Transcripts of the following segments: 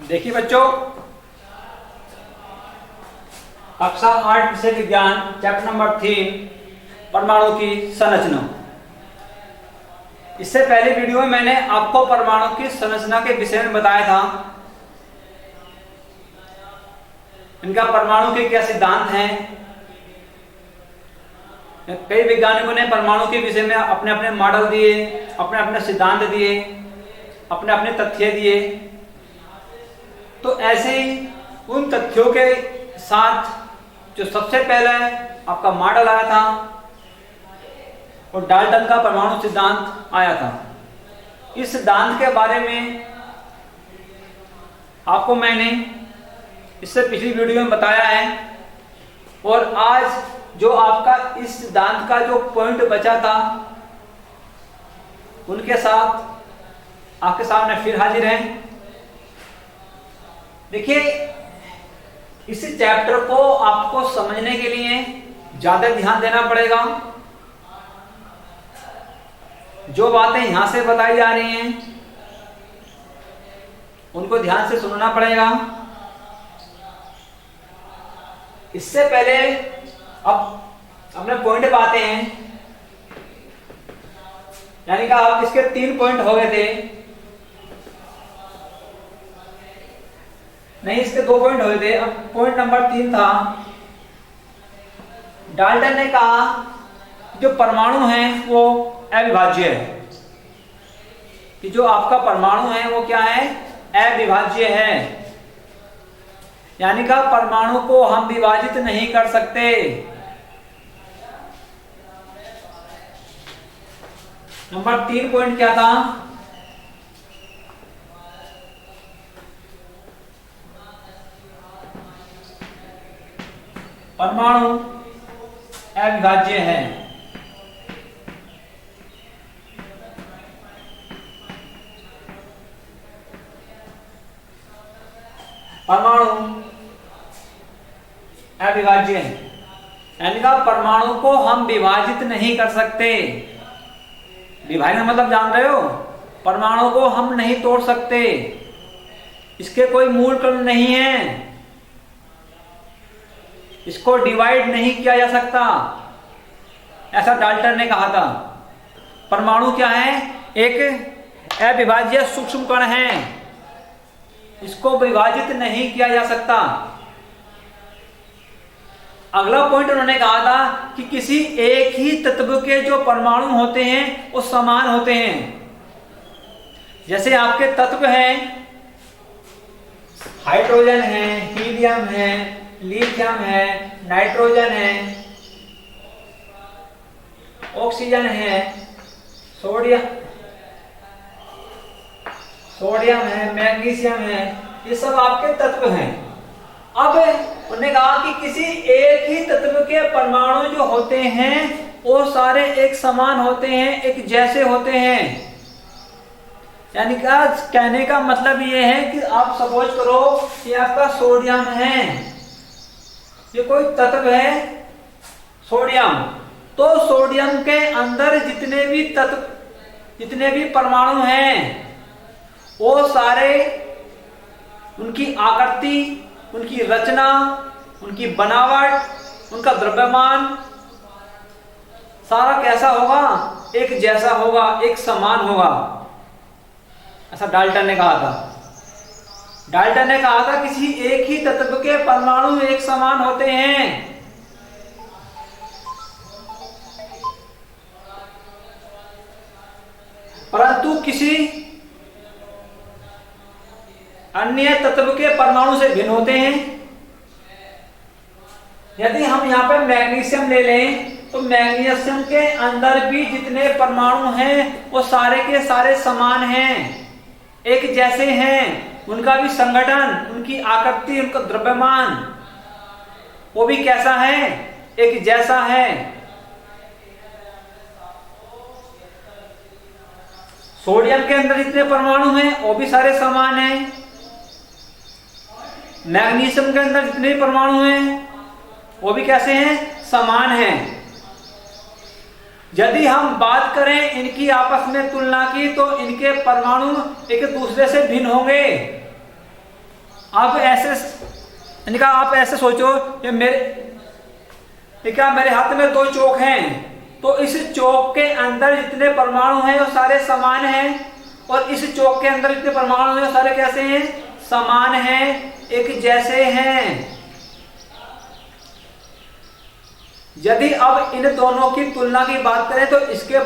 देखिए बच्चों, कक्षा 8 विषय विज्ञान चैप्टर नंबर 3 परमाणु की संरचना। इससे पहले वीडियो में मैंने आपको परमाणु की संरचना के विषय में बताया था। इनका परमाणु के क्या सिद्धांत हैं। कई वैज्ञानिकों ने परमाणु के विषय में अपने अपने मॉडल दिए, अपने अपने सिद्धांत दिए, अपने अपने तथ्य दिए। तो ऐसे ही उन तथ्यों के साथ जो सबसे पहले आपका मॉडल आया था और डाल्टन का परमाणु सिद्धांत आया था। इस सिद्धांत के बारे में आपको मैंने इससे पिछली वीडियो में बताया है और आज जो आपका इस सिद्धांत का जो पॉइंट बचा था उनके साथ आपके सामने फिर हाजिर हैं। देखिए, इस चैप्टर को आपको समझने के लिए ज्यादा ध्यान देना पड़ेगा। जो बातें यहां से बताई जा रही हैं उनको ध्यान से सुनना पड़ेगा। इससे पहले अब अपने पॉइंट पे आते हैं। यानी कि आप इसके 3 पॉइंट हो गए थे, नहीं इसके 2 पॉइंट हो गए थे। अब पॉइंट नंबर 3 था, डाल्टन ने कहा जो परमाणु है वो अविभाज्य है, कि जो आपका परमाणु है वो क्या है, अविभाज्य है। यानी कि परमाणु को हम विभाजित नहीं कर सकते। नंबर 3 पॉइंट क्या था, परमाणु अविभाज्य है। परमाणु अविभाज्य है, यानी कि परमाणु को हम विभाजित नहीं कर सकते। विभाजन मतलब जान रहे हो, परमाणु को हम नहीं तोड़ सकते, इसके कोई मूल कण नहीं है, इसको डिवाइड नहीं किया जा सकता, ऐसा डाल्टन ने कहा था। परमाणु क्या है, एक अविभाज्य सूक्ष्म कण है, इसको विभाजित नहीं किया जा सकता। अगला पॉइंट उन्होंने कहा था कि किसी एक ही तत्व के जो परमाणु होते हैं वो समान होते हैं। जैसे आपके तत्व हैं, हाइड्रोजन है, हीलियम है, लिथियम है, नाइट्रोजन है, ऑक्सीजन है, सोडियम है, मैग्नीशियम है, ये सब आपके तत्व हैं। अब उन्होंने कहा कि किसी एक ही तत्व के परमाणु जो होते हैं वो सारे एक समान होते हैं, एक जैसे होते हैं। यानी कि कहने का मतलब ये है कि आप सपोज करो कि आपका सोडियम है, ये कोई तत्व है सोडियम, तो सोडियम के अंदर जितने भी तत्व, जितने भी परमाणु हैं वो सारे, उनकी आकृति, उनकी रचना, उनकी बनावट, उनका द्रव्यमान सारा कैसा होगा, एक जैसा होगा, एक समान होगा, ऐसा डाल्टन ने कहा था। डाल्टन ने कहा था किसी एक ही तत्व के परमाणु एक समान होते हैं। परंतु किसी अन्य तत्व के परमाणु से भिन्न होते हैं। यदि हम यहाँ पे मैग्नीशियम ले लें तो मैग्नीशियम के अंदर भी जितने परमाणु हैं वो सारे के सारे समान हैं, एक जैसे हैं। उनका भी संगठन, उनकी आकृति, उनका द्रव्यमान वो भी कैसा है, एक जैसा है। सोडियम के अंदर जितने परमाणु हैं वो भी सारे समान हैं। मैग्नीशियम के अंदर जितने परमाणु हैं वो भी कैसे हैं, समान हैं। यदि हम बात करें इनकी आपस में तुलना की तो इनके परमाणु एक दूसरे से भिन्न होंगे। आप ऐसे यानी कहा आप ऐसे सोचो कि मेरे हाथ में 2 चौक हैं, तो इस चौक के अंदर जितने परमाणु हैं वो सारे समान हैं, और इस चौक के अंदर जितने परमाणु हैं वो सारे कैसे हैं? समान हैं, एक जैसे हैं। यदि अब इन दोनों की तुलना की बात करें तो इसके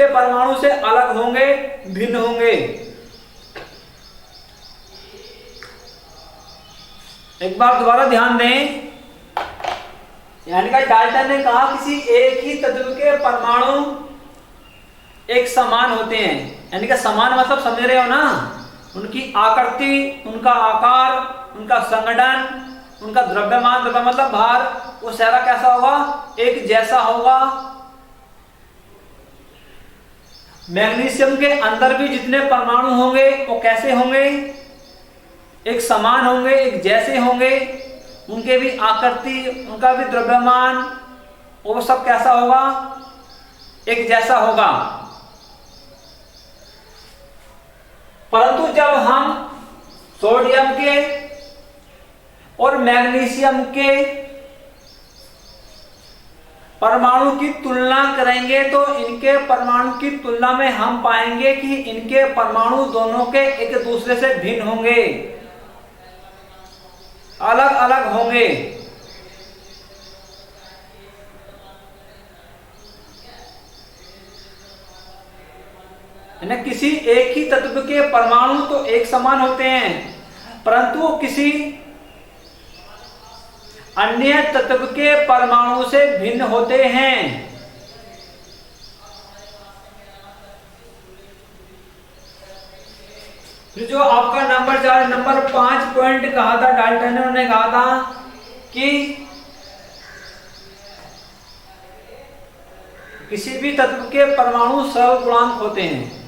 परमाणु से अलग होंगे, भिन्न होंगे। एक बार दोबारा ध्यान दें, यानी कि डाल्टन ने कहा किसी एक ही तत्व के परमाणु एक समान होते हैं, यानी कि समान मतलब समझ रहे हो ना, उनकी आकृति, उनका आकार, उनका संगठन, उनका द्रव्यमान, द्रव्य मतलब भार, वो सारा कैसा होगा? एक जैसा होगा। मैग्नीशियम के अंदर भी जितने परमाणु होंगे वो कैसे होंगे? एक समान होंगे, एक जैसे होंगे, उनके भी आकृति, उनका भी द्रव्यमान, वो सब कैसा होगा? एक जैसा होगा। परंतु जब हम सोडियम के और मैग्नीशियम के परमाणु की तुलना करेंगे तो इनके परमाणु की तुलना में हम पाएंगे कि इनके परमाणु दोनों के एक दूसरे से भिन्न होंगे, अलग अलग होंगे। किसी एक ही तत्व के परमाणु तो एक समान होते हैं, परंतु किसी अन्य तत्व के परमाणु से भिन्न होते हैं। जो आपका नंबर 4 नंबर 5 पॉइंट कहा था डाल्टन ने कहा था कि किसी भी तत्व के परमाणु सरल गुणांक होते हैं।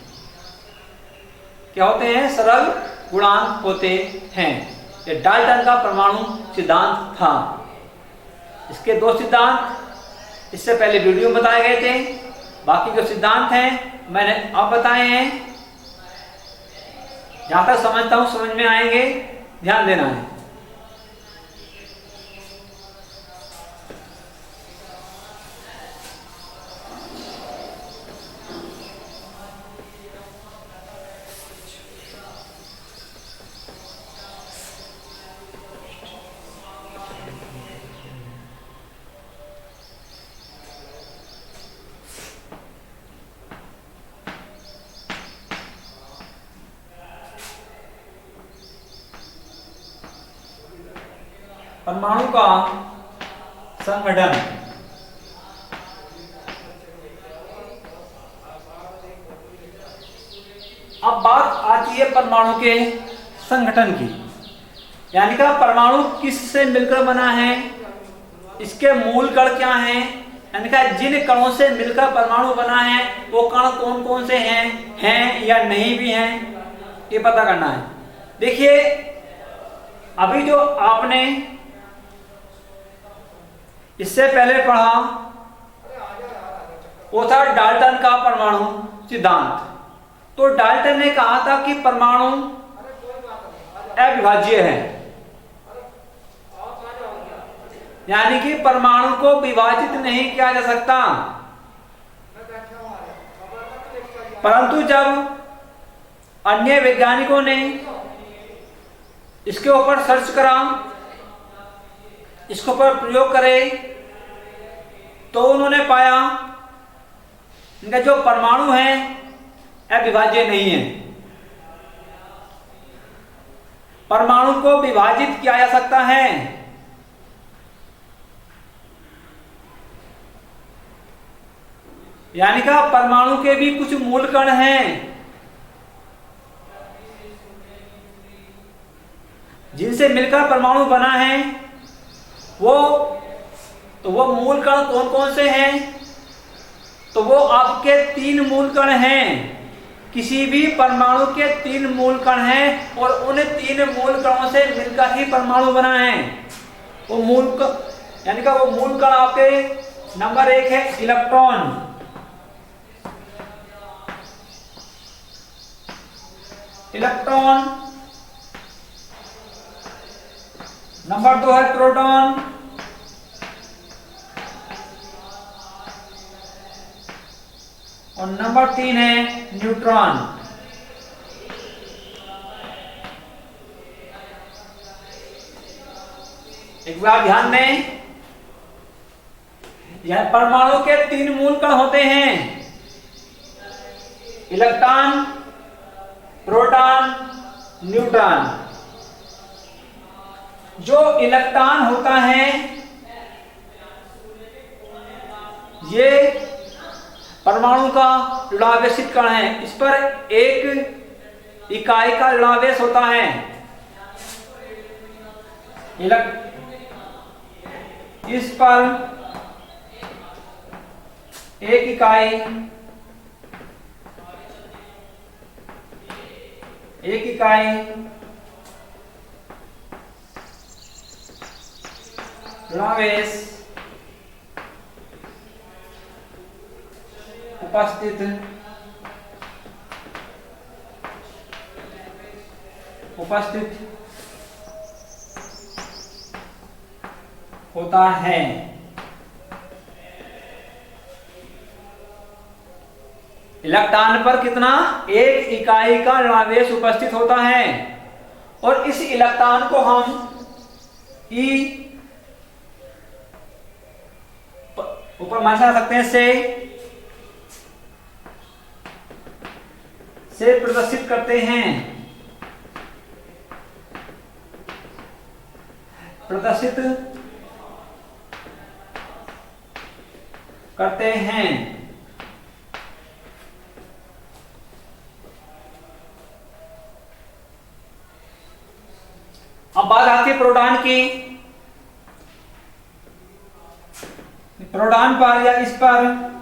क्या होते हैं? सरल गुणांक होते हैं। ये डाल्टन का परमाणु सिद्धांत था। इसके 2 सिद्धांत इससे पहले वीडियो में बताए गए थे, बाकी जो सिद्धांत हैं मैंने अब बताए हैं। जहां तक समझता हूं समझ में आएंगे, ध्यान देना है। परमाणु का संगठन। अब बात आती है परमाणु के संगठन की, यानी कि परमाणु किससे मिलकर बना है, इसके मूल कण क्या हैं, यानी कि जिन कणों से मिलकर परमाणु बना है वो कण कौन कौन से हैं या नहीं भी हैं, ये पता करना है। देखिए, अभी जो आपने इससे पहले पढ़ा वो था डाल्टन का परमाणु सिद्धांत। तो डाल्टन ने कहा था कि परमाणु अविभाज्य है, यानी कि परमाणु को विभाजित नहीं किया जा सकता। परंतु जब अन्य वैज्ञानिकों ने इसके ऊपर सर्च करा, इसके ऊपर प्रयोग करे, तो उन्होंने पाया इनका जो परमाणु है अविभाज्य नहीं है। परमाणु को विभाजित किया जा सकता है, यानी कि परमाणु के भी कुछ मूल कण हैं जिनसे मिलकर परमाणु बना है। वो मूल कण कौन कौन से हैं? तो वो आपके 3 मूल कण हैं। किसी भी परमाणु के 3 मूल कण हैं और उन 3 मूल कणों से मिलकर ही परमाणु बना है। वो मूल यानी कि वो मूल कण आपके नंबर 1 है इलेक्ट्रॉन। इलेक्ट्रॉन, नंबर 2 है प्रोटॉन, और नंबर 3 है न्यूट्रॉन। एक बार ध्यान दें, यह परमाणु के 3 मूल कण होते हैं, इलेक्ट्रॉन, प्रोटॉन, न्यूट्रॉन। जो इलेक्ट्रॉन होता है ये परमाणु का ऋणावेशित कण है, इस पर एक इकाई का ऋणावेश होता है। इस पर एक इकाई ऋणावेश उपस्थित होता है। इलेक्ट्रॉन पर कितना? एक इकाई का ऋणावेश उपस्थित होता है, और इस इलेक्ट्रॉन को हम ई ऊपर मान सकते हैं से प्रदर्शित करते हैं, अब बात आती है प्रोटॉन की। प्रोटॉन पर या इस पर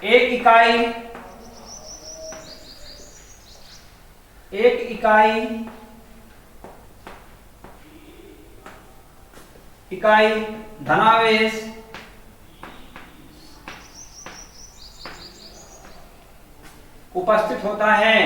एक इकाई धनावेश उपस्थित होता है।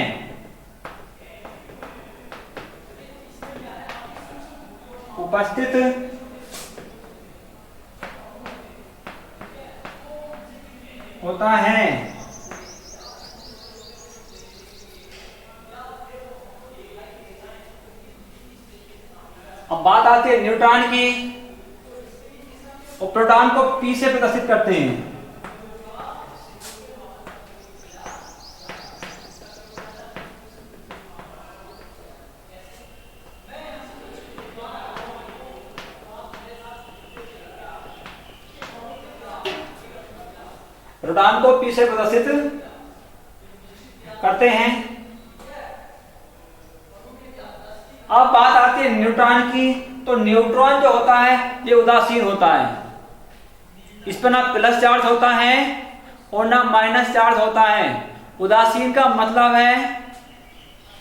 अब बात आती है न्यूट्रॉन की, और प्रोटॉन को P से प्रदर्शित करते हैं। प्रोटॉन को P से प्रदर्शित करते हैं। अब बात आती है न्यूट्रॉन की, तो न्यूट्रॉन जो होता है ये उदासीन होता है, इस पर ना प्लस चार्ज होता है और ना माइनस चार्ज होता है। उदासीन का मतलब है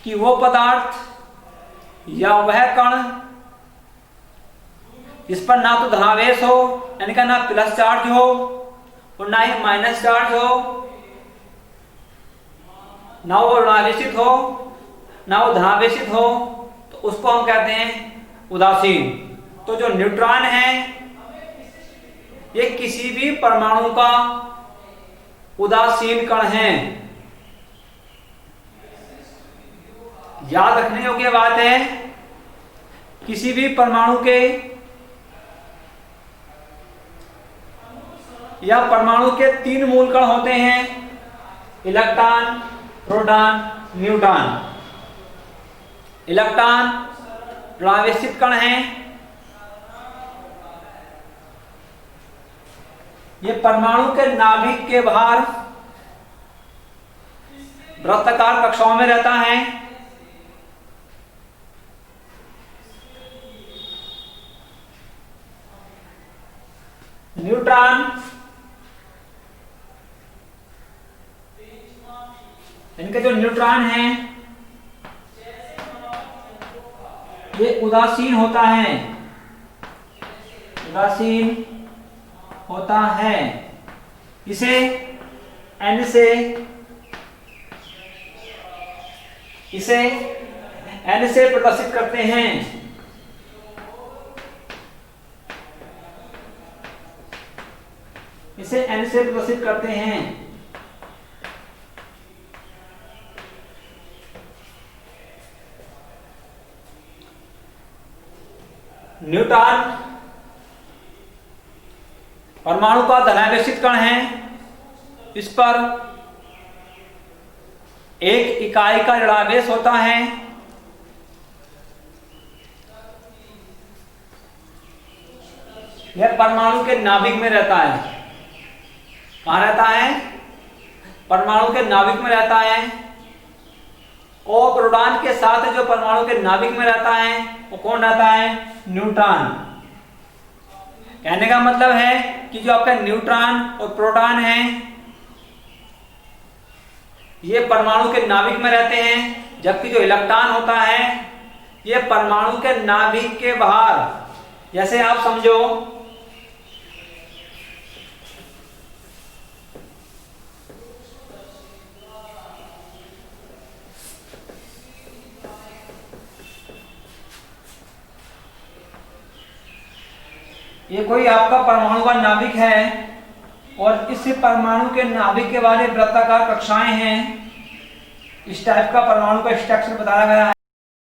कि वो पदार्थ या वह कण इस पर ना तो धनावेश हो, यानी कि ना प्लस चार्ज हो और ना ही माइनस चार्ज हो, ना वो ऋणावेशित हो ना वो धनावेशित हो, तो उसको हम कहते हैं उदासीन। तो जो न्यूट्रॉन है ये किसी भी परमाणु का उदासीन कण है। याद रखने योग्य बात है, किसी भी परमाणु के या परमाणु के 3 मूल कण होते हैं, इलेक्ट्रॉन, प्रोटॉन, न्यूट्रॉन। इलेक्ट्रॉन ऋणावेशित कण है, ये परमाणु के नाभिक के बाहर वृत्ताकार कक्षाओं में रहता है। न्यूट्रॉन इनके जो न्यूट्रॉन हैं ये उदासीन होता है, इसे एन से प्रदर्शित करते हैं। इसे एन से प्रदर्शित करते हैं। न्यूट्रॉन परमाणु का धनावेशित कण है। इस पर एक इकाई का ऋणावेश होता है। यह परमाणु के नाभिक में रहता है। कहां रहता है? परमाणु के नाभिक में रहता है। और प्रोटॉन के साथ जो परमाणु के नाभिक में रहता है वो कौन रहता है? न्यूट्रॉन। कहने का मतलब है कि जो आपका न्यूट्रॉन और प्रोटॉन है ये परमाणु के नाभिक में रहते हैं, जबकि जो इलेक्ट्रॉन होता है ये परमाणु के नाभिक के बाहर, जैसे आप समझो ये कोई आपका परमाणु का नाभिक है और इस परमाणु के नाभिक के बारे में वृत्ताकार कक्षाएं हैं। इस टाइप का परमाणु का स्ट्रक्चर बताया गया है।